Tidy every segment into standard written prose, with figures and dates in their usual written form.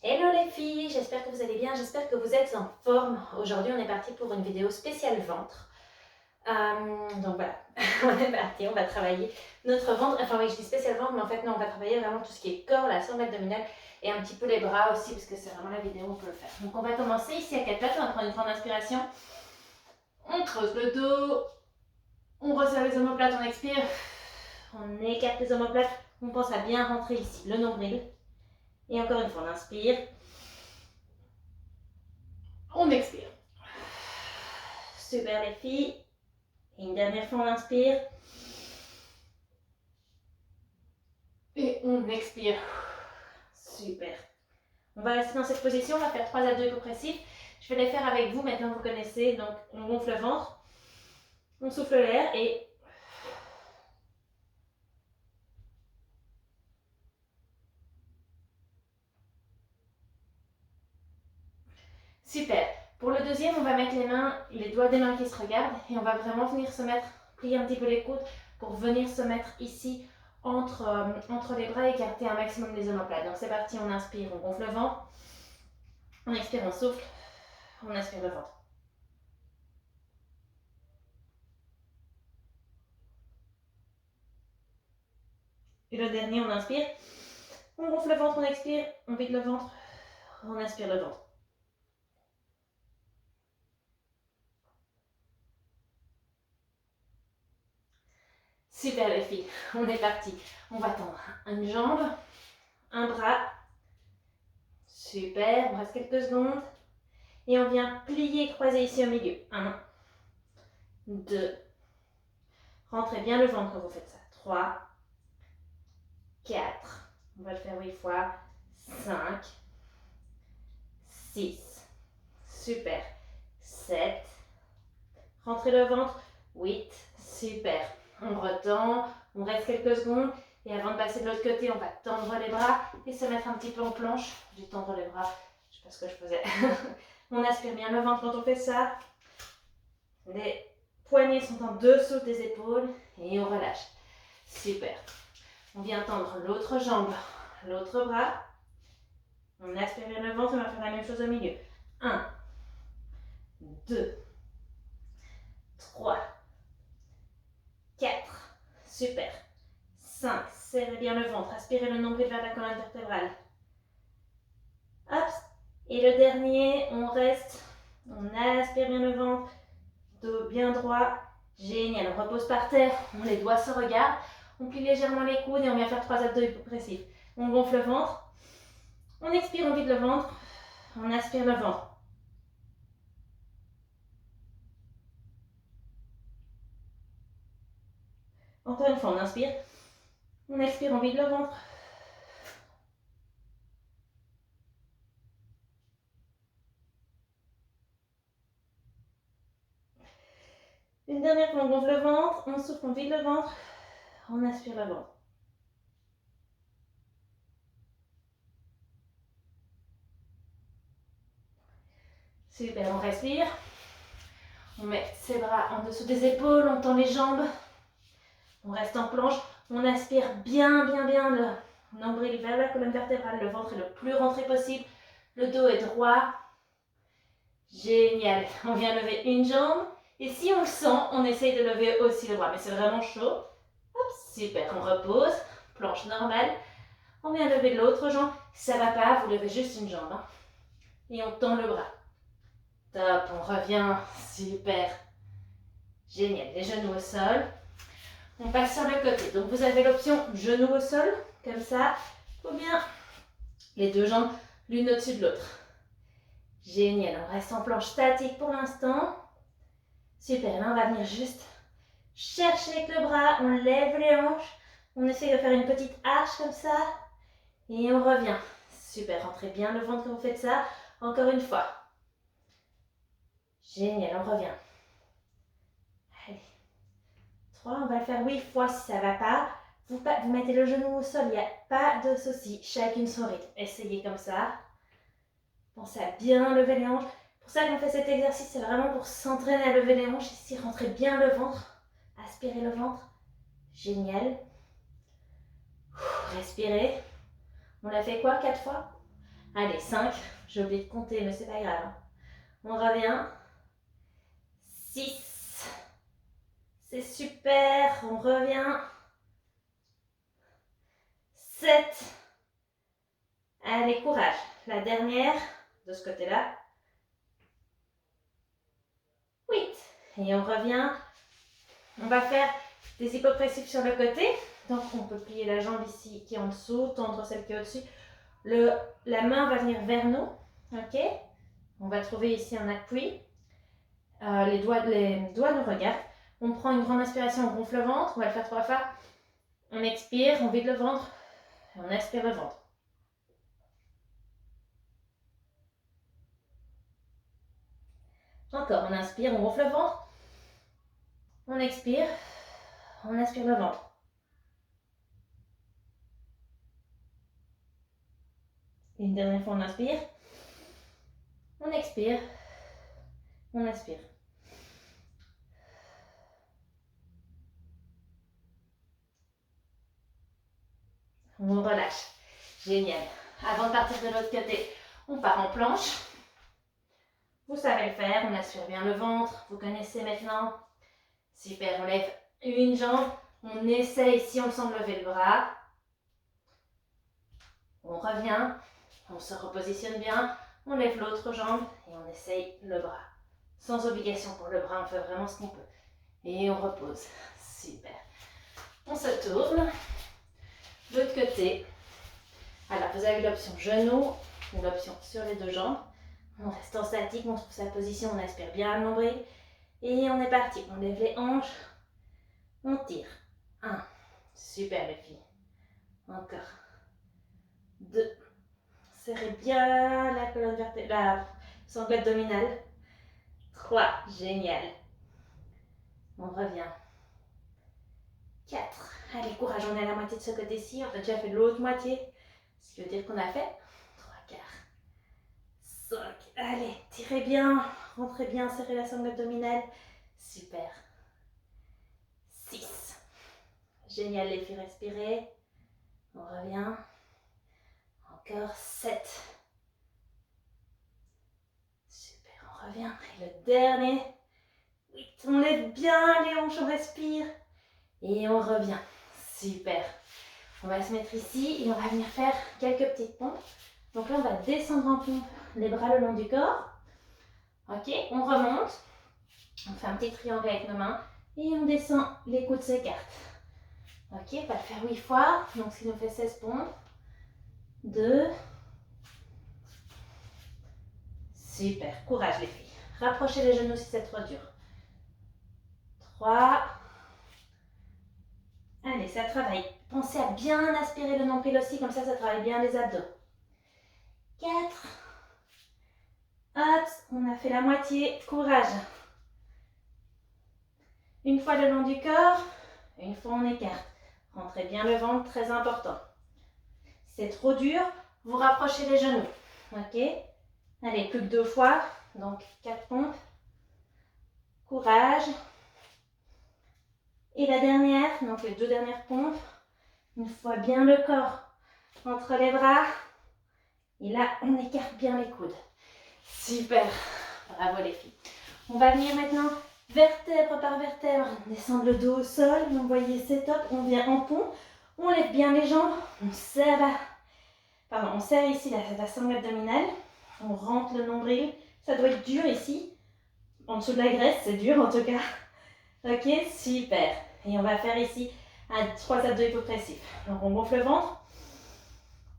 Hello les filles, j'espère que vous allez bien, j'espère que vous êtes en forme. Aujourd'hui on est parti pour une vidéo spéciale ventre. Donc voilà, on est parti, on va travailler notre ventre. Enfin oui, je dis spécial ventre, mais en fait non, on va travailler vraiment tout ce qui est corps, la sangle abdominale et un petit peu les bras aussi, parce que c'est vraiment la vidéo où on peut le faire. Donc on va commencer ici à 4 pattes, on va prendre une grande inspiration. On creuse le dos, on resserre les omoplates, on expire. On écarte les omoplates, on pense à bien rentrer ici le nombril. Et encore une fois, on inspire. On expire. Super les filles. Et une dernière fois, on inspire. Et on expire. Super. On va rester dans cette position, on va faire 3 abdos hypopressifs. Je vais les faire avec vous, maintenant vous connaissez. Donc on gonfle le ventre, on souffle l'air et... Super. Pour le deuxième, on va mettre les doigts des mains qui se regardent et on va vraiment venir se mettre, plier un petit peu les coudes pour venir se mettre ici entre les bras et écarter un maximum les omoplates. Donc c'est parti, on inspire, on gonfle le ventre, on expire, on souffle, on aspire le ventre. Et le dernier, on inspire, on gonfle le ventre, on expire, on vide le ventre, on aspire le ventre. Super les filles, on est parti. On va tendre une jambe, un bras. Super, on reste quelques secondes. Et on vient plier, croiser ici au milieu. 1, 2. Rentrez bien le ventre quand vous faites ça. 3, 4. On va le faire 8 fois. 5, 6. Super. 7. Rentrez le ventre. 8. Super. On retend, on reste quelques secondes. Et avant de passer de l'autre côté, on va tendre les bras et se mettre un petit peu en planche. Je dis tendre les bras, je sais pas ce que je faisais. On aspire bien le ventre quand on fait ça. Les poignets sont en dessous des épaules et on relâche. Super. On vient tendre l'autre jambe, l'autre bras. On aspire bien le ventre, on va faire la même chose au milieu. 1, 2, 3, 4. Super. 5. Serrez bien le ventre. Aspirez le nombril vers la colonne vertébrale. Hop. Et le dernier, on reste. On aspire bien le ventre. Dos bien droit. Génial. On repose par terre. Les doigts se regardent. On plie légèrement les coudes et on vient faire 3 abdos hypopressifs. On gonfle le ventre. On expire, on vide le ventre. On aspire le ventre. Encore une fois, on inspire. On expire, on vide le ventre. Une dernière fois, on gonfle le ventre. On souffle, on vide le ventre. On aspire le ventre. Super, on respire. On met ses bras en dessous des épaules, on tend les jambes. On reste en planche. On aspire bien, bien, bien le nombril vers la colonne vertébrale. Le ventre est le plus rentré possible. Le dos est droit. Génial. On vient lever une jambe. Et si on le sent, on essaye de lever aussi le bras. Mais c'est vraiment chaud. Hop, super. On repose. Planche normale. On vient lever l'autre jambe. Si ça ne va pas, vous levez juste une jambe. Hein. Et on tend le bras. Top. On revient. Super. Génial. Les genoux au sol. On passe sur le côté. Donc vous avez l'option genou au sol, comme ça, ou bien les deux jambes l'une au-dessus de l'autre. Génial, on reste en planche statique pour l'instant. Super, là on va venir juste chercher avec le bras, on lève les hanches, on essaie de faire une petite arche comme ça, et on revient. Super, rentrez bien le ventre quand vous faites ça. Encore une fois. Génial, on revient. Allez. 3, on va le faire 8 fois si ça ne va pas. Vous mettez le genou au sol, il n'y a pas de souci. Chacune son rythme. Essayez comme ça. Pensez à bien lever les hanches. Pour ça qu'on fait cet exercice, c'est vraiment pour s'entraîner à lever les hanches. Ici, rentrez bien le ventre. Aspirez le ventre. Génial. Respirez. On l'a fait quoi 4 fois? Allez, 5. J'ai oublié de compter, mais c'est pas grave. On revient. 6. C'est super. On revient. 7. Allez, courage. La dernière, de ce côté-là. 8. Et on revient. On va faire des hypopressifs sur le côté. Donc, on peut plier la jambe ici qui est en dessous, tendre celle qui est au-dessus. La main va venir vers nous. Ok? On va trouver ici un appui. Les doigts nous regardent. On prend une grande inspiration, on gonfle le ventre. On va le faire 3 fois. On expire, on vide le ventre. Et on aspire le ventre. Encore, on inspire, on gonfle le ventre. On expire, on aspire le ventre. Et une dernière fois, on inspire. On expire. On aspire. On relâche. Génial. Avant de partir de l'autre côté, on part en planche. Vous savez le faire, on aspire bien le ventre. Vous connaissez maintenant. Super, on lève une jambe. On essaye, si on le sent, de lever le bras. On revient. On se repositionne bien. On lève l'autre jambe et on essaye le bras. Sans obligation pour le bras, on fait vraiment ce qu'on peut. Et on repose. Super. On se tourne. De l'autre côté. Alors, vous avez l'option genou ou l'option sur les 2 jambes. On reste en statique, on trouve sa position, on aspire bien le nombril. Et on est parti. On lève les hanches. On tire. 1. Super les filles. Encore. 2. Serrez bien la colonne vertébrale, la sangle abdominale. 3. Génial. On revient. 4. Allez, courage, on est à la moitié de ce côté-ci. On a déjà fait l'autre moitié. Ce qui veut dire qu'on a fait 3 quarts. 5. Allez, tirez bien. Rentrez bien, serrez la sangle abdominale. Super. 6. Génial, les filles, respirez. On revient. Encore 7. Super, on revient. Et le dernier. 8. On lève bien les hanches, on respire. Et on revient. Super. On va se mettre ici et on va venir faire quelques petites pompes. Donc là, on va descendre en pompe, les bras le long du corps. Ok, on remonte. On fait un petit triangle avec nos mains. Et on descend, les coudes s'écartent. Ok, on va le faire 8 fois. Donc, ce qui nous fait 16 pompes. 2. Super. Courage, les filles. Rapprochez les genoux si c'est trop dur. 3. Allez, ça travaille. Pensez à bien aspirer le nombril aussi, comme ça travaille bien les abdos. 4. Hop, on a fait la moitié. Courage. Une fois le long du corps, une fois on écarte. Rentrez bien le ventre, très important. Si c'est trop dur, vous rapprochez les genoux. Ok? Allez, plus que 2 fois. Donc 4 pompes. Courage. Et la dernière, donc les 2 dernières pompes. Une fois bien le corps entre les bras. Et là, on écarte bien les coudes. Super. Bravo les filles. On va venir maintenant vertèbre par vertèbre, descendre le dos au sol. Vous voyez, c'est top. On vient en pont. On lève bien les jambes. On serre, on serre ici la sangle abdominale. On rentre le nombril. Ça doit être dur ici. En dessous de la graisse, c'est dur en tout cas. Ok, super. Et on va faire ici 3 abdos hypopressifs. Donc on gonfle le ventre.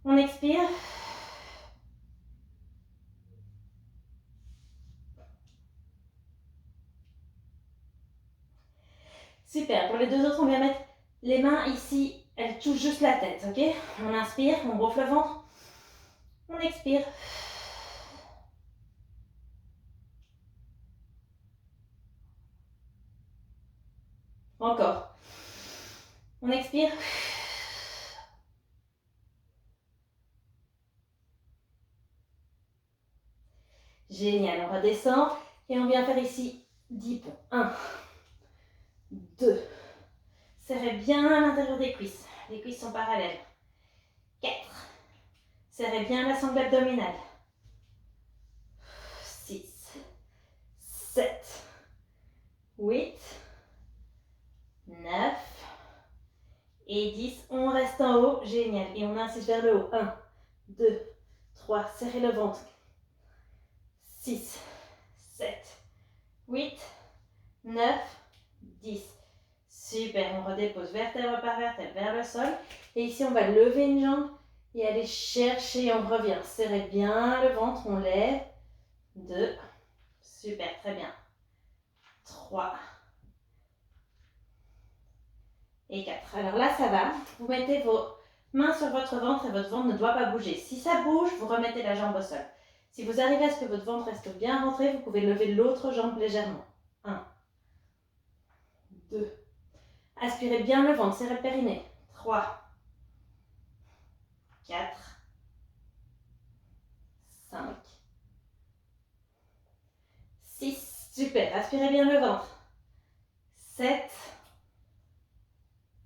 On expire. Super. Pour les 2 autres, on vient mettre les mains ici. Elles touchent juste la tête, ok? On inspire, on gonfle le ventre. On expire. Encore. On expire. Génial. On redescend et on vient faire ici 10 pompes. 1, 2. Serrez bien à l'intérieur des cuisses. Les cuisses sont parallèles. 4, Serrez bien la sangle abdominale. 6, 7, 8, 9 et 10. On reste en haut. Génial. Et on insiste vers le haut. 1, 2, 3. Serrez le ventre. 6, 7, 8, 9, 10. Super. On redépose vertèbre par vertèbre vers le sol. Et ici, on va lever une jambe et aller chercher. On revient. Serrez bien le ventre. On lève. 2. Super. Très bien. 3. Et 4. Alors là, ça va. Vous mettez vos mains sur votre ventre et votre ventre ne doit pas bouger. Si ça bouge, vous remettez la jambe au sol. Si vous arrivez à ce que votre ventre reste bien rentré, vous pouvez lever l'autre jambe légèrement. 1, 2. Aspirez bien le ventre, serrez le périnée. 3, 4, 5, 6. Super. Aspirez bien le ventre. 7.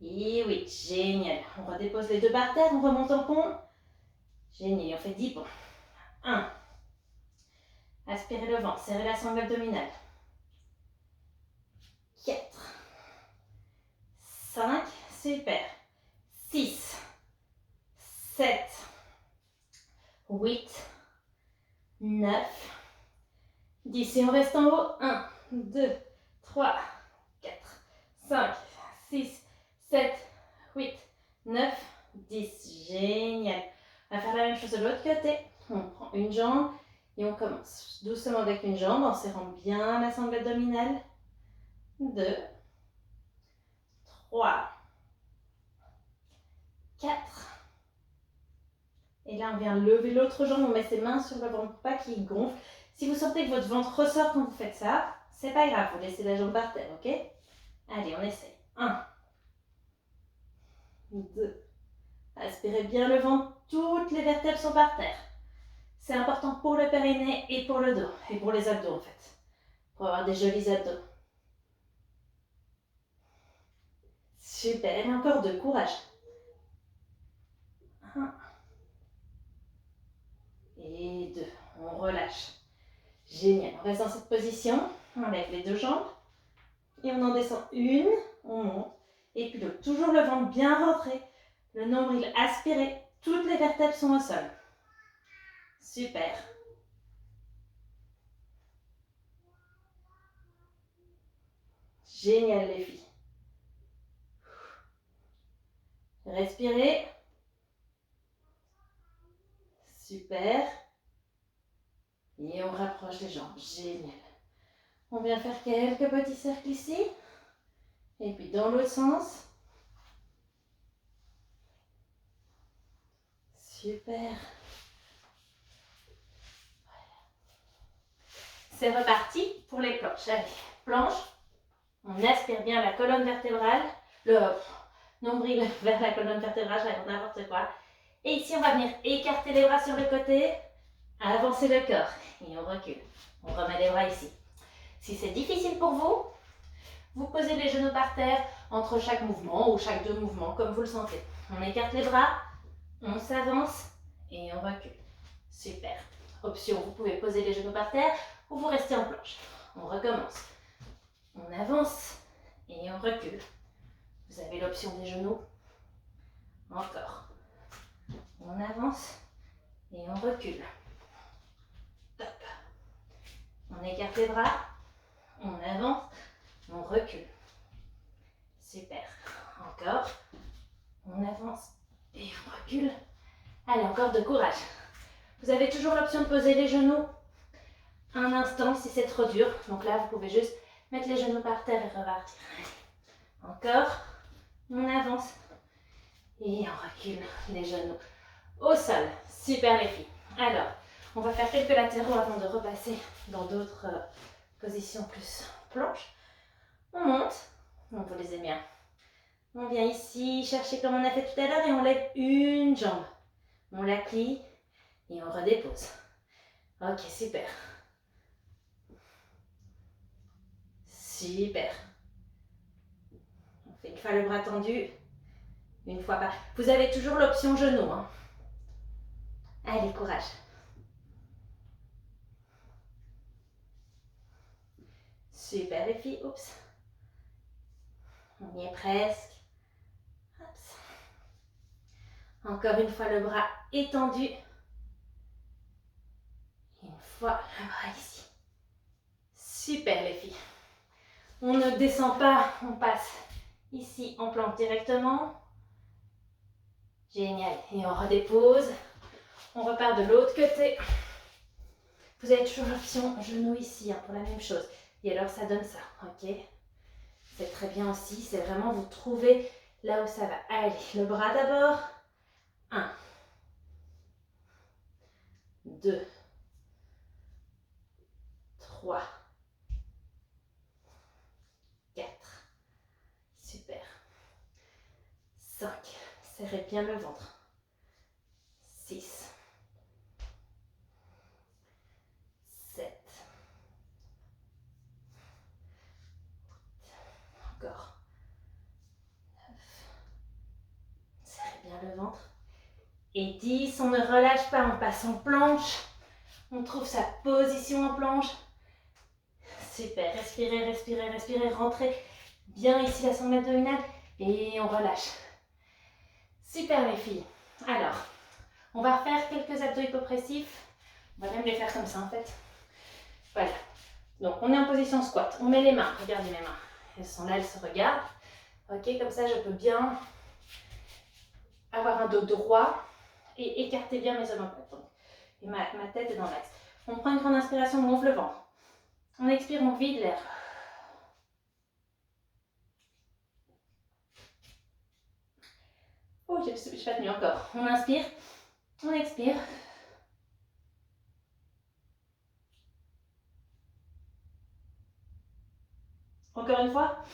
Et 8, génial. On redépose les deux par terre, on remonte en pont. Génial, on fait 10 ponts. 1. Aspirez le ventre, serrez la sangle abdominale. 4. 5, super. 6. 7. 8. 9. 10. Et on reste en haut. 1, 2, 3, 4, 5, 6, 7, 8, 9, 10. Génial. On va faire la même chose de l'autre côté. On prend une jambe et on commence doucement avec une jambe en serrant bien la sangle abdominale. 2, 3, 4. Et là, on vient lever l'autre jambe. On met ses mains sur le ventre pour pas qu'il gonfle. Si vous sentez que votre ventre ressort quand vous faites ça, c'est pas grave. Vous laissez la jambe par terre, ok? Allez, on essaye. 1, 2. Aspirez bien le ventre. Toutes les vertèbres sont par terre. C'est important pour le périnée et pour le dos. Et pour les abdos, en fait. Pour avoir des jolis abdos. Super. Et encore 2. Courage. 1. Et 2. On relâche. Génial. On reste dans cette position. On lève les deux jambes. Et on en descend une. On monte. Et puis l'autre. Toujours le ventre bien rentré. Le nombril aspiré. Toutes les vertèbres sont au sol. Super. Génial les filles. Respirez. Super. Et on rapproche les jambes. Génial. On vient faire quelques petits cercles ici. Et puis dans l'autre sens. Super. C'est reparti pour les planches. Allez, planche. On aspire bien la colonne vertébrale. Le nombril vers la colonne vertébrale, je raconte n'importe quoi. Et ici, on va venir écarter les bras sur le côté, avancer le corps. Et on recule. On remet les bras ici. Si c'est difficile pour vous, vous posez les genoux par terre entre chaque mouvement ou chaque 2 mouvements, comme vous le sentez. On écarte les bras, on s'avance et on recule. Super. Option, vous pouvez poser les genoux par terre ou vous restez en planche. On recommence. On avance et on recule. Vous avez l'option des genoux. Encore. On avance et on recule. Top. On écarte les bras. On avance. On recule. Super. Encore. On avance et on recule. Allez, encore de courage. Vous avez toujours l'option de poser les genoux un instant si c'est trop dur. Donc là, vous pouvez juste mettre les genoux par terre et repartir. Encore. On avance. Et on recule les genoux au sol. Super les filles. Alors, on va faire quelques latéraux avant de repasser dans d'autres positions plus planches. On monte. Donc vous les aimez bien. On vient ici chercher comme on a fait tout à l'heure et on lève une jambe. On la plie et on redépose. Ok, super. Super. On fait une fois le bras tendu, une fois pas. Vous avez toujours l'option genou. Hein. Allez, courage. Super les filles. Oups. On y est presque. Oups. Encore une fois le bras étendu. Une fois le bras ici. Super les filles. On ne descend pas, on passe ici en planche directement. Génial. Et on redépose. On repart de l'autre côté. Vous avez toujours l'option genou ici pour la même chose. Et alors ça donne ça, ok? C'est très bien aussi, c'est vraiment vous trouvez là où ça va. Allez, le bras d'abord. 1, 2, 3, 4. Super. 5. Serrez bien le ventre. 6. 7. Encore. 9. Serrez bien le ventre. Et 10. On ne relâche pas, on passe en planche. On trouve sa position en planche. Super. Respirez, respirez, respirez. Rentrez bien ici la sangle abdominale. Et on relâche. Super les filles. Alors, on va refaire quelques abdos hypopressifs. On va même les faire comme ça en fait. Voilà. Donc on est en position squat. On met les mains. Regardez mes mains. Elles sont là, elles se regardent. Ok, comme ça je peux bien avoir un dos droit et écarter bien mes omoplates. Et ma tête est dans l'axe. On prend une grande inspiration, on gonfle le ventre. On expire, on vide l'air. Oh, je n'ai pas tenu encore. On inspire, on expire. Encore une fois.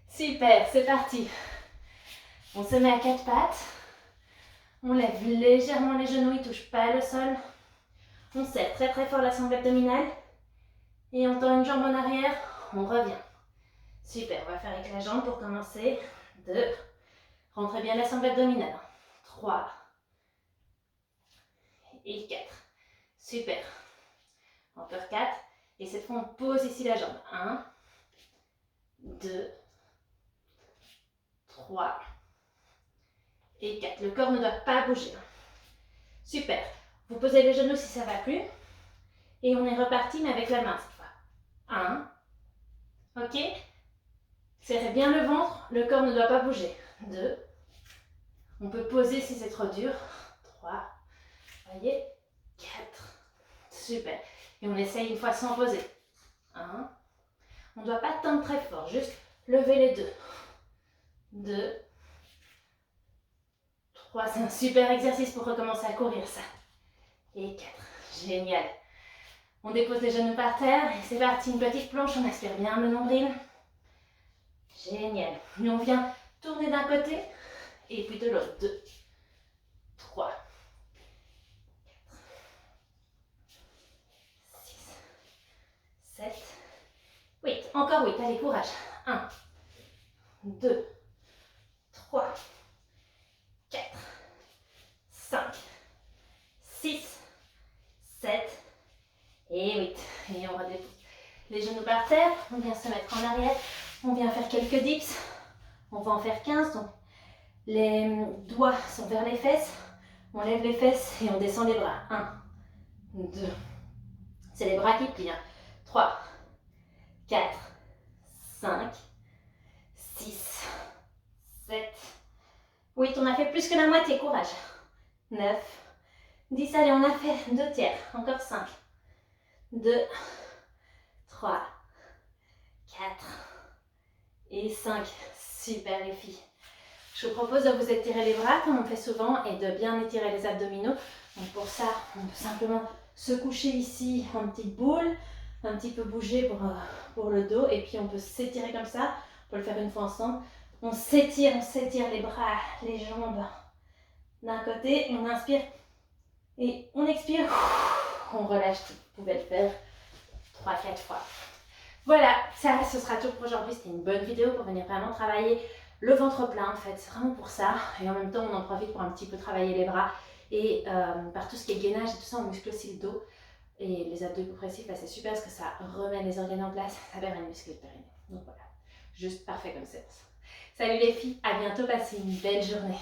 Super, c'est parti. On se met à quatre pattes. On lève légèrement les genoux, ils ne touchent pas le sol. On serre très très fort la sangle abdominale. Et on tend une jambe en arrière, on revient. Super, on va faire avec la jambe pour commencer. 2. Rentrez bien la sangle abdominale. 3. Et 4. Super. Encore 4. Et cette fois, on pose ici la jambe. 1, 2, 3 et 4. Le corps ne doit pas bouger. Super. Vous posez les genoux si ça ne va plus. Et on est reparti, mais avec la main cette fois. 1. Ok. Serrez bien le ventre. Le corps ne doit pas bouger. 2. On peut poser si c'est trop dur. 3. Voyez. 4. Super. Et on essaye une fois sans poser. 1. On ne doit pas tendre très fort. Juste lever les deux. 2. 3. C'est un super exercice pour recommencer à courir ça. Et 4. Génial. On dépose les genoux par terre. Et c'est parti. Une petite planche. On aspire bien le nombril. Génial. Et on vient tourner d'un côté. Et puis de l'autre. 2. 3. 6. 7. 8. Encore 8. Allez, courage. 1. 2. 3. 4. 5. 6. 7. Et 8. Et on redépose les genoux par terre. On vient se mettre en arrière. On vient faire quelques dips. On va en faire 15. Donc les doigts sont vers les fesses. On lève les fesses et on descend les bras. 1, 2. C'est les bras qui plient. 3, 4, 5, 6, 7, 8. On a fait plus que la moitié. Courage. 9, 10. Allez, on a fait 2 tiers. Encore 5, 2, 3, 4 et 5. Super les filles. Je vous propose de vous étirer les bras comme on fait souvent et de bien étirer les abdominaux. Donc pour ça, on peut simplement se coucher ici en petite boule, un petit peu bouger pour le dos et puis on peut s'étirer comme ça. On peut le faire une fois ensemble. On s'étire les bras, les jambes d'un côté. On inspire et on expire. On relâche tout. Vous pouvez le faire 3-4 fois. Voilà, ça, ce sera tout pour aujourd'hui. C'était une bonne vidéo pour venir vraiment travailler le ventre plein en fait. C'est vraiment pour ça. Et en même temps, on en profite pour un petit peu travailler les bras. Et par tout ce qui est gainage et tout ça, on muscle aussi le dos. Et les abdos hypopressifs, là, c'est super parce que ça remet les organes en place. Ça permet de muscler le périnée. Donc voilà, juste parfait comme séance. Salut les filles, à bientôt, passez une belle journée.